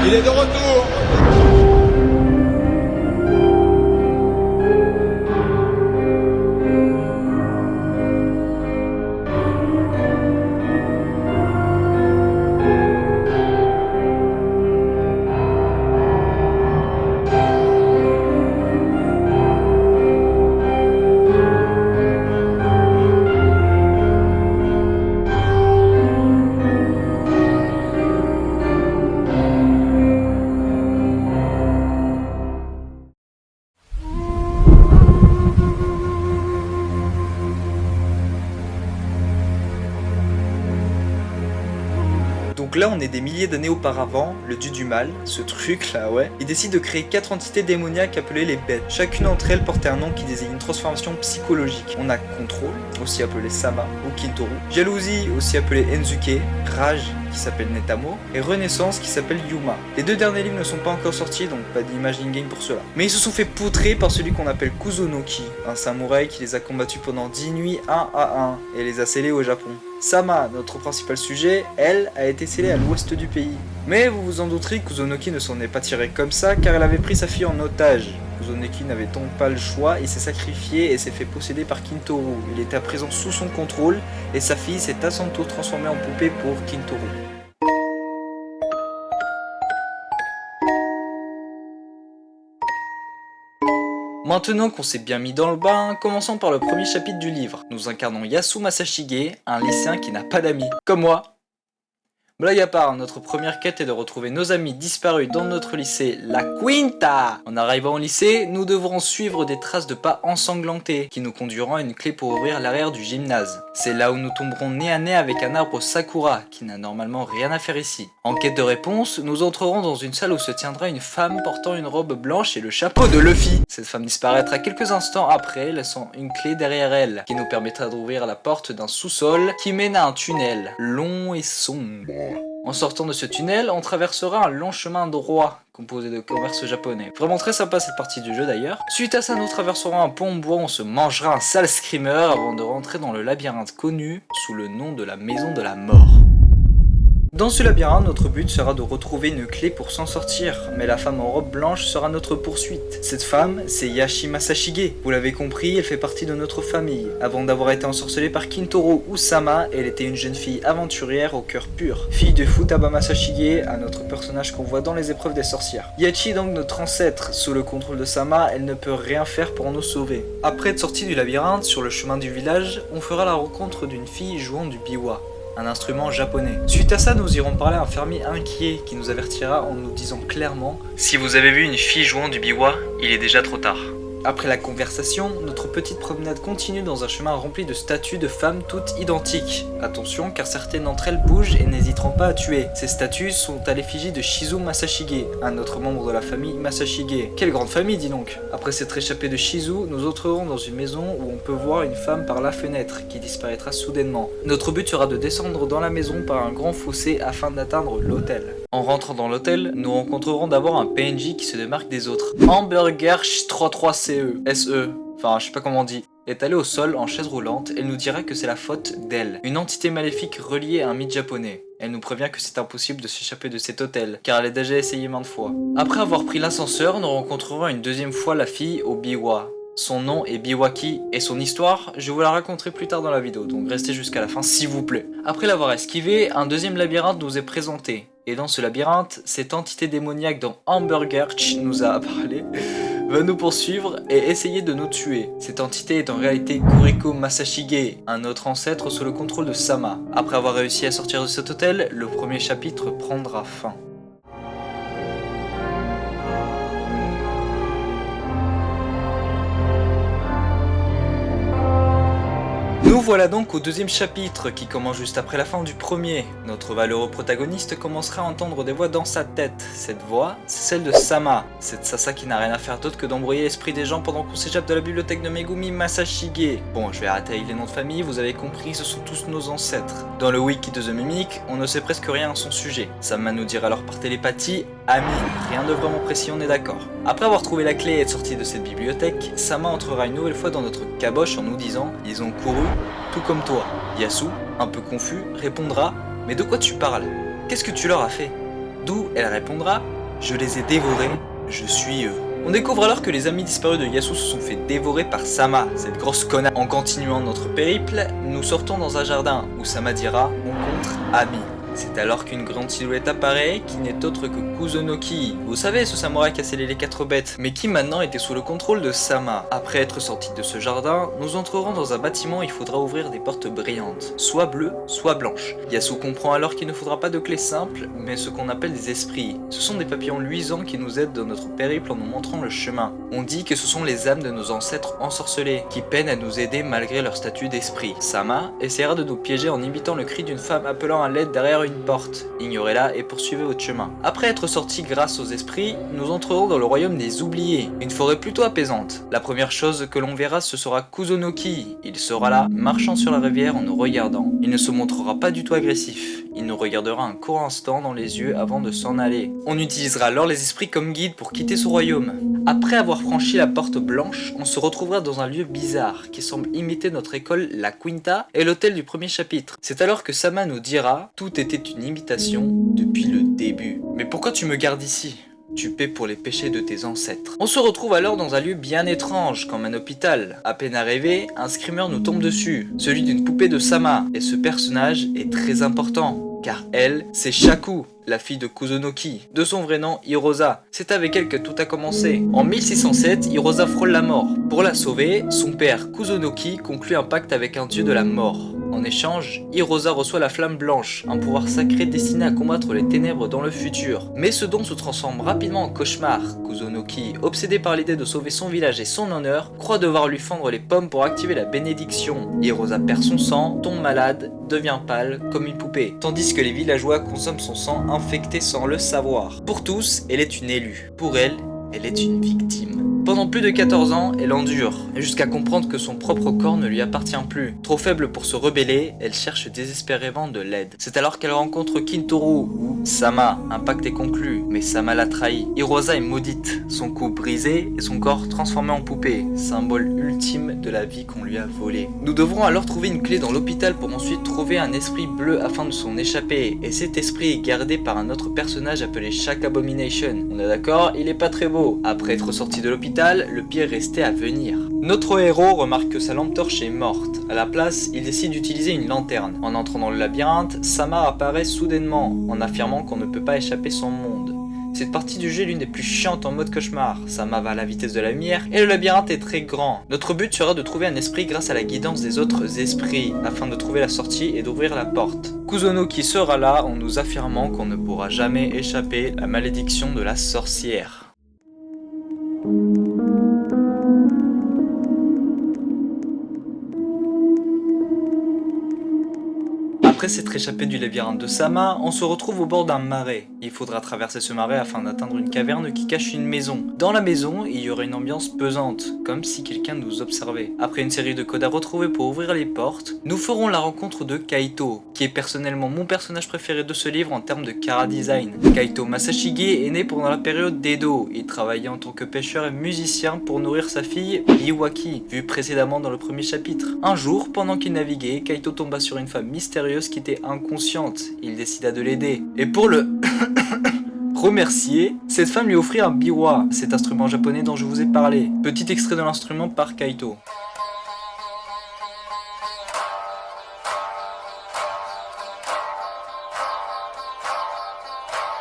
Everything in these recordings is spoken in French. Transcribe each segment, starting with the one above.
Il est de retour. Donc là on est des milliers d'années auparavant, le dieu du mal, ce truc là ouais, il décide de créer 4 entités démoniaques appelées les bêtes. Chacune d'entre elles portait un nom qui désigne une transformation psychologique. On a Contrôle, aussi appelé Sama ou Kintoru, Jalousie, aussi appelé Enzuke, Rage, qui s'appelle Netamo, et Renaissance qui s'appelle Yuma. Les 2 derniers livres ne sont pas encore sortis, donc pas d'image in-game pour cela. Mais ils se sont fait poutrer par celui qu'on appelle Kuzonoki, un samouraï qui les a combattus pendant 10 nuits 1 à 1, et les a scellés au Japon. Sama, notre principal sujet, elle, a été scellée à l'ouest du pays. Mais vous vous en douterez, Kuzonoki ne s'en est pas tiré comme ça, car elle avait pris sa fille en otage. Kuzonoki n'avait donc pas le choix, il s'est sacrifié et s'est fait posséder par Kintoru. Il était à présent sous son contrôle, et sa fille s'est à son tour transformée en poupée pour Kintoru. Maintenant qu'on s'est bien mis dans le bain, commençons par le premier chapitre du livre. Nous incarnons Yasu Masashige, un lycéen qui n'a pas d'amis, comme moi. Blague à part, notre première quête est de retrouver nos amis disparus dans notre lycée, la Quinta. En arrivant au lycée, nous devrons suivre des traces de pas ensanglantés qui nous conduiront à une clé pour ouvrir l'arrière du gymnase. C'est là où nous tomberons nez à nez avec un arbre Sakura qui n'a normalement rien à faire ici. En quête de réponse, nous entrerons dans une salle où se tiendra une femme portant une robe blanche et le chapeau de Luffy. Cette femme disparaîtra quelques instants après, laissant une clé derrière elle qui nous permettra d'ouvrir la porte d'un sous-sol qui mène à un tunnel long et sombre. En sortant de ce tunnel, on traversera un long chemin droit, composé de commerce japonais. Vraiment très sympa cette partie du jeu d'ailleurs. Suite à ça, nous traverserons un pont en bois, on se mangera un sale screamer avant de rentrer dans le labyrinthe connu sous le nom de la maison de la mort. Dans ce labyrinthe, notre but sera de retrouver une clé pour s'en sortir, mais la femme en robe blanche sera notre poursuite. Cette femme, c'est Yashi Masashige. Vous l'avez compris, elle fait partie de notre famille. Avant d'avoir été ensorcelée par Kintoru ou Sama, elle était une jeune fille aventurière au cœur pur. Fille de Futaba Masashige, un autre personnage qu'on voit dans les épreuves des sorcières. Yachi est donc notre ancêtre. Sous le contrôle de Sama, elle ne peut rien faire pour nous sauver. Après être sortie du labyrinthe, sur le chemin du village, on fera la rencontre d'une fille jouant du biwa, un instrument japonais. Suite à ça, nous irons parler à un fermier inquiet qui nous avertira en nous disant clairement « Si vous avez vu une fille jouant du biwa, il est déjà trop tard ». Après la conversation, notre petite promenade continue dans un chemin rempli de statues de femmes toutes identiques. Attention, car certaines d'entre elles bougent et n'hésiteront pas à tuer. Ces statues sont à l'effigie de Shizu Masashige, un autre membre de la famille Masashige. Quelle grande famille, dis donc! Après s'être échappé de Shizu, nous entrerons dans une maison où on peut voir une femme par la fenêtre qui disparaîtra soudainement. Notre but sera de descendre dans la maison par un grand fossé afin d'atteindre l'hôtel. En rentrant dans l'hôtel, nous rencontrerons d'abord un PNJ qui se démarque des autres. Hamburger 33CE, SE, enfin je sais pas comment on dit, est allée au sol en chaise roulante. Elle nous dira que c'est la faute d'elle, une entité maléfique reliée à un mythe japonais. Elle nous prévient que c'est impossible de s'échapper de cet hôtel, car elle a déjà essayé maintes fois. Après avoir pris l'ascenseur, nous rencontrerons une deuxième fois la fille au biwa. Son nom est Biwaki et son histoire, je vous la raconterai plus tard dans la vidéo, donc restez jusqu'à la fin s'il vous plaît. Après l'avoir esquivé, un deuxième labyrinthe nous est présenté. Et dans ce labyrinthe, cette entité démoniaque dont Hamburger nous a parlé va nous poursuivre et essayer de nous tuer. Cette entité est en réalité Kuriko Masashige, un autre ancêtre sous le contrôle de Sama. Après avoir réussi à sortir de cet hôtel, le premier chapitre prendra fin. Nous voilà donc au deuxième chapitre qui commence juste après la fin du premier. Notre valeureux protagoniste commencera à entendre des voix dans sa tête. Cette voix, c'est celle de Sama, cette Sasa qui n'a rien à faire d'autre que d'embrouiller l'esprit des gens pendant qu'on s'échappe de la bibliothèque de Megumi Masashige. Bon, je vais arrêter avec les noms de famille, vous avez compris, ce sont tous nos ancêtres. Dans le wiki de The Mimic, on ne sait presque rien à son sujet. Sama nous dira alors par télépathie, amis, rien de vraiment précis, on est d'accord. Après avoir trouvé la clé et être sorti de cette bibliothèque, Sama entrera une nouvelle fois dans notre caboche en nous disant « Ils ont couru, tout comme toi ». Yasu, un peu confus, répondra « Mais de quoi tu parles? Qu'est-ce que tu leur as fait ?» D'où elle répondra « Je les ai dévorés, je suis eux ». On découvre alors que les amis disparus de Yasu se sont fait dévorer par Sama, cette grosse connasse. En continuant notre périple, nous sortons dans un jardin où Sama dira « On rencontre Ami ». C'est alors qu'une grande silhouette apparaît, qui n'est autre que Kuzunoki. Vous savez, ce samouraï qui a scellé les 4 bêtes, mais qui maintenant était sous le contrôle de Sama. Après être sortis de ce jardin, nous entrerons dans un bâtiment où il faudra ouvrir des portes brillantes, soit bleues, soit blanches. Yasu comprend alors qu'il ne faudra pas de clés simples, mais ce qu'on appelle des esprits. Ce sont des papillons luisants qui nous aident dans notre périple en nous montrant le chemin. On dit que ce sont les âmes de nos ancêtres ensorcelés, qui peinent à nous aider malgré leur statut d'esprit. Sama essaiera de nous piéger en imitant le cri d'une femme appelant à l'aide derrière une porte. Ignorez-la et poursuivez votre chemin. Après être sortis grâce aux esprits, nous entrerons dans le royaume des oubliés, une forêt plutôt apaisante. La première chose que l'on verra, ce sera Kuzunoki. Il sera là, marchant sur la rivière en nous regardant. Il ne se montrera pas du tout agressif. Il nous regardera un court instant dans les yeux avant de s'en aller. On utilisera alors les esprits comme guide pour quitter ce royaume. Après avoir franchi la porte blanche, on se retrouvera dans un lieu bizarre qui semble imiter notre école, la Quinta, et l'hôtel du premier chapitre. C'est alors que Sama nous dira « Tout était une imitation depuis le début. Mais pourquoi tu me gardes ici ? Tu paies pour les péchés de tes ancêtres. » On se retrouve alors dans un lieu bien étrange, comme un hôpital. À peine arrivé, un screamer nous tombe dessus, celui d'une poupée de Sama. Et ce personnage est très important, car elle, c'est Shaku, la fille de Kuzunoki, de son vrai nom Hirosa. C'est avec elle que tout a commencé. En 1607, Hirosa frôle la mort. Pour la sauver, son père Kuzunoki conclut un pacte avec un dieu de la mort. En échange, Hirosa reçoit la flamme blanche, un pouvoir sacré destiné à combattre les ténèbres dans le futur. Mais ce don se transforme rapidement en cauchemar. Kuzunoki, obsédé par l'idée de sauver son village et son honneur, croit devoir lui fendre les pommes pour activer la bénédiction. Hirosa perd son sang, tombe malade, devient pâle, comme une poupée, tandis que les villageois consomment son sang infecté sans le savoir. Pour tous, elle est une élue. Pour elle est une victime. Pendant plus de 14 ans, elle endure, jusqu'à comprendre que son propre corps ne lui appartient plus. Trop faible pour se rebeller, elle cherche désespérément de l'aide. C'est alors qu'elle rencontre Kintoru, ou Sama. Un pacte est conclu, mais Sama l'a trahi. Hirosa est maudite, son cou brisé et son corps transformé en poupée, symbole ultime de la vie qu'on lui a volée. Nous devrons alors trouver une clé dans l'hôpital pour ensuite trouver un esprit bleu afin de s'en échapper, et cet esprit est gardé par un autre personnage appelé Shack Abomination. On est d'accord, il est pas très beau. Après être sorti de l'hôpital, le pire restait à venir. Notre héros remarque que sa lampe torche est morte. À la place, il décide d'utiliser une lanterne. En entrant dans le labyrinthe, Sama apparaît soudainement, en affirmant qu'on ne peut pas échapper son monde. Cette partie du jeu est l'une des plus chiantes en mode cauchemar. Sama va à la vitesse de la lumière et le labyrinthe est très grand. Notre but sera de trouver un esprit grâce à la guidance des autres esprits, afin de trouver la sortie et d'ouvrir la porte. Kuzunoki sera là en nous affirmant qu'on ne pourra jamais échapper à la malédiction de la sorcière. Après s'être échappé du labyrinthe de Sama, on se retrouve au bord d'un marais. Il faudra traverser ce marais afin d'atteindre une caverne qui cache une maison. Dans la maison, il y aurait une ambiance pesante, comme si quelqu'un nous observait. Après une série de codes à retrouver pour ouvrir les portes, nous ferons la rencontre de Kaito, qui est personnellement mon personnage préféré de ce livre en termes de chara-design. Kaito Masashige est né pendant la période d'Edo. Il travaillait en tant que pêcheur et musicien pour nourrir sa fille Biwaki, vue précédemment dans le premier chapitre. Un jour, pendant qu'il naviguait, Kaito tomba sur une femme mystérieuse qui était inconsciente. Il décida de l'aider. Et pour le remercier, cette femme lui offrit un biwa, cet instrument japonais dont je vous ai parlé. Petit extrait de l'instrument par Kaito.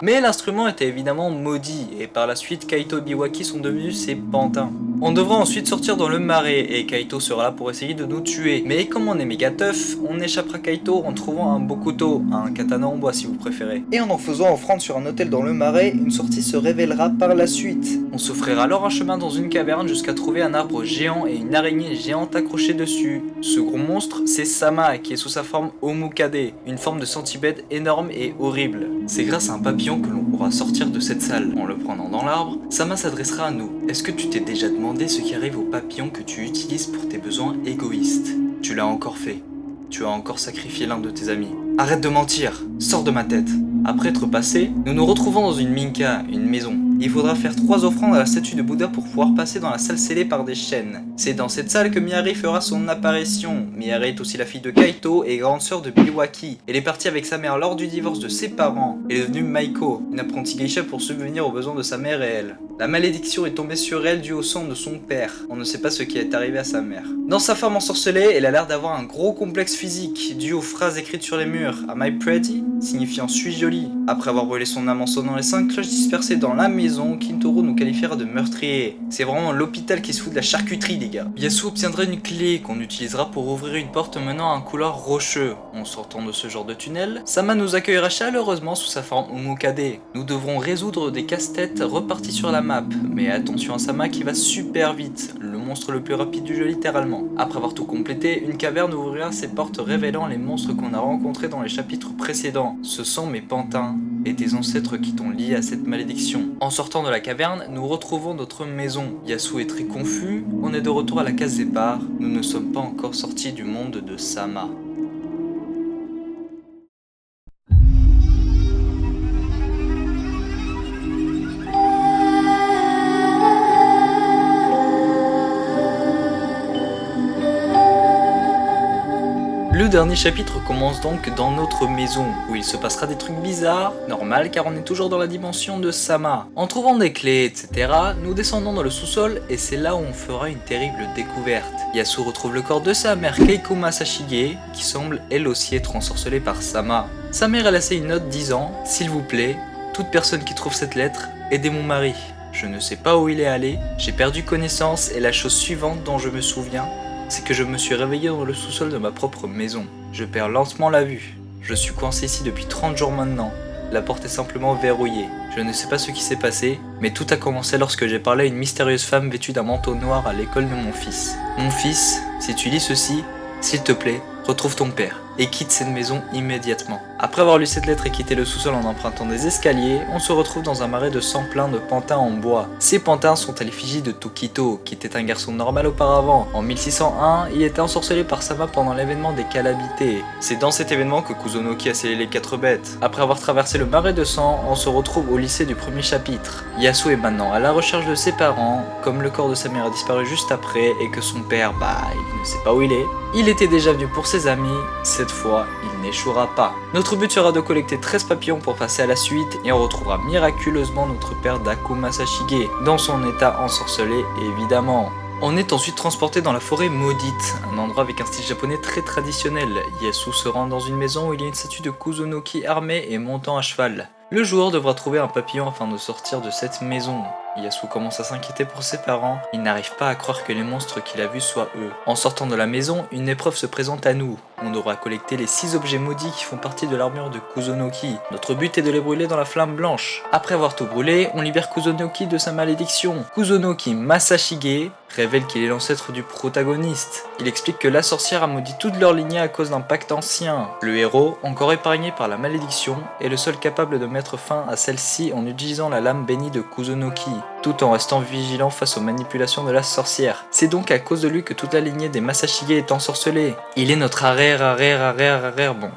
Mais l'instrument était évidemment maudit, et par la suite Kaito et Biwaki sont devenus ses pantins. On devra ensuite sortir dans le marais, et Kaito sera là pour essayer de nous tuer. Mais comme on est méga tough, on échappera Kaito en trouvant un beau couteau, un katana en bois si vous préférez. Et en faisant offrande sur un hôtel dans le marais, une sortie se révélera par la suite. On s'offrira alors un chemin dans une caverne jusqu'à trouver un arbre géant et une araignée géante accrochée dessus. Ce gros monstre, c'est Sama, qui est sous sa forme Omukade, une forme de centipède énorme et horrible. C'est grâce à un papillon que l'on pourra sortir de cette salle. En le prenant dans l'arbre, Sama s'adressera à nous. Est-ce que tu t'es déjà demandé ce qui arrive aux papillons que tu utilises pour tes besoins égoïstes? Tu l'as encore fait. Tu as encore sacrifié l'un de tes amis. Arrête de mentir, sors de ma tête. Après être passé, nous nous retrouvons dans une minka, une maison. Il faudra faire 3 offrandes à la statue de Bouddha pour pouvoir passer dans la salle scellée par des chaînes. C'est dans cette salle que Mihari fera son apparition. Mihari est aussi la fille de Kaito et grande sœur de Biwaki. Elle est partie avec sa mère lors du divorce de ses parents. Elle est devenue Maiko, une apprentie geisha pour subvenir aux besoins de sa mère et elle. La malédiction est tombée sur elle due au sang de son père. On ne sait pas ce qui est arrivé à sa mère. Dans sa forme ensorcelée, elle a l'air d'avoir un gros complexe physique dû aux phrases écrites sur les murs. Am I pretty? Signifiant suis jolie. Après avoir brûlé son âme en sonnant les 5 cloches dispersées dans la maison, Kintaro nous qualifiera de meurtrier. C'est vraiment l'hôpital qui se fout de la charcuterie, les gars. Yasu obtiendra une clé qu'on utilisera pour ouvrir une porte menant à un couloir rocheux. En sortant de ce genre de tunnel, Sama nous accueillera chaleureusement sous sa forme Umukade. Nous devrons résoudre des casse-têtes repartis sur la map, mais attention à Sama qui va super vite, le monstre le plus rapide du jeu littéralement. Après avoir tout complété, une caverne ouvrira ses portes révélant les monstres qu'on a rencontrés dans les chapitres précédents. Ce sont mes pantins et tes ancêtres qui t'ont lié à cette malédiction. En sortant de la caverne, nous retrouvons notre maison. Yasu est très confus, on est de retour à la case départ, nous ne sommes pas encore sortis du monde de Sama. Le dernier chapitre commence donc dans notre maison, où il se passera des trucs bizarres, normal car on est toujours dans la dimension de Sama. En trouvant des clés, etc., nous descendons dans le sous-sol et c'est là où on fera une terrible découverte. Yasu retrouve le corps de sa mère Keiko Masashige, qui semble elle aussi être ensorcelée par Sama. Sa mère a laissé une note disant « S'il vous plaît, toute personne qui trouve cette lettre, aidez mon mari. Je ne sais pas où il est allé, j'ai perdu connaissance et la chose suivante dont je me souviens, c'est que je me suis réveillé dans le sous-sol de ma propre maison. Je perds lentement la vue. Je suis coincé ici depuis 30 jours maintenant. La porte est simplement verrouillée. Je ne sais pas ce qui s'est passé, mais tout a commencé lorsque j'ai parlé à une mystérieuse femme vêtue d'un manteau noir à l'école de mon fils. Mon fils, si tu lis ceci, s'il te plaît, retrouve ton père et quitte cette maison immédiatement. Après avoir lu cette lettre et quitté le sous-sol en empruntant des escaliers, on se retrouve dans un marais de sang plein de pantins en bois. Ces pantins sont à l'effigie de Tokito, qui était un garçon normal auparavant. En 1601, il était ensorcelé par Sama pendant l'événement des calamités. C'est dans cet événement que Kusunoki a scellé les 4 bêtes. Après avoir traversé le marais de sang, on se retrouve au lycée du premier chapitre. Yasu est maintenant à la recherche de ses parents, comme le corps de sa mère a disparu juste après et que son père, il ne sait pas où il est. Il était déjà venu pour ses amis, cette fois, il n'échouera pas. Notre but sera de collecter 13 papillons pour passer à la suite et on retrouvera miraculeusement notre père Daku Masashige, dans son état ensorcelé évidemment. On est ensuite transporté dans la forêt maudite, un endroit avec un style japonais très traditionnel. Yasu se rend dans une maison où il y a une statue de Kusunoki armée et montant à cheval. Le joueur devra trouver un papillon afin de sortir de cette maison. Yasu commence à s'inquiéter pour ses parents, il n'arrive pas à croire que les monstres qu'il a vus soient eux. En sortant de la maison, une épreuve se présente à nous. On devra collecter les 6 objets maudits qui font partie de l'armure de Kusunoki. Notre but est de les brûler dans la flamme blanche. Après avoir tout brûlé, on libère Kusunoki de sa malédiction. Kusunoki Masashige révèle qu'il est l'ancêtre du protagoniste. Il explique que la sorcière a maudit toute leur lignée à cause d'un pacte ancien. Le héros, encore épargné par la malédiction, est le seul capable de mettre fin à celle-ci en utilisant la lame bénie de Kusunoki, tout en restant vigilant face aux manipulations de la sorcière. C'est donc à cause de lui que toute la lignée des Masashige est ensorcelée. Il est notre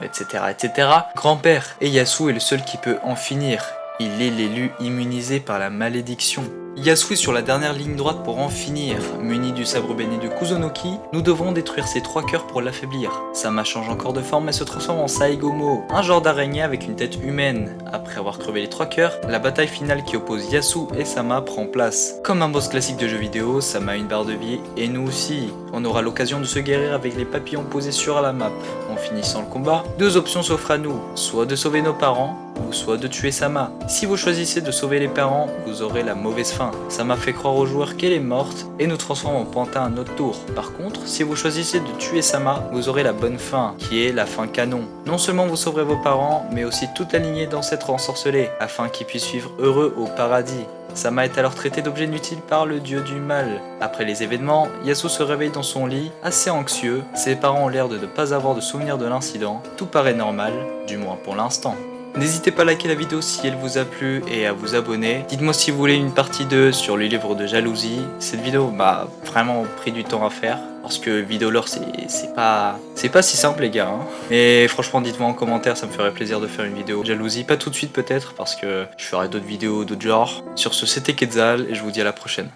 etc. grand-père, et Yasu est le seul qui peut en finir. Il est l'élu immunisé par la malédiction. Yasu est sur la dernière ligne droite pour en finir. Muni du sabre béni de Kusunoki, nous devrons détruire ses 3 cœurs pour l'affaiblir. Sama change encore de forme et se transforme en Saigomo, un genre d'araignée avec une tête humaine. Après avoir crevé les 3 cœurs, la bataille finale qui oppose Yasu et Sama prend place. Comme un boss classique de jeux vidéo, Sama a une barre de vie, et nous aussi. On aura l'occasion de se guérir avec les papillons posés sur la map. En finissant le combat, 2 options s'offrent à nous, soit de sauver nos parents, ou soit de tuer Sama. Si vous choisissez de sauver les parents, vous aurez la mauvaise fin. Sama fait croire aux joueurs qu'elle est morte et nous transforme en pantin à notre tour. Par contre, si vous choisissez de tuer Sama, vous aurez la bonne fin, qui est la fin canon. Non seulement vous sauverez vos parents, mais aussi toute la lignée d'ancêtres ensorcelés, afin qu'ils puissent vivre heureux au paradis. Sama est alors traité d'objet inutile par le dieu du mal. Après les événements, Yasu se réveille dans son lit, assez anxieux. Ses parents ont l'air de ne pas avoir de souvenir de l'incident. Tout paraît normal, du moins pour l'instant. N'hésitez pas à liker la vidéo si elle vous a plu et à vous abonner. Dites-moi si vous voulez une partie 2 sur le livre de jalousie. Cette vidéo m'a vraiment pris du temps à faire. Parce que vidéo lore c'est pas si simple les gars. Mais franchement dites-moi en commentaire, ça me ferait plaisir de faire une vidéo jalousie. Pas tout de suite peut-être parce que je ferai d'autres vidéos d'autres genres. Sur ce c'était Quetzal et je vous dis à la prochaine.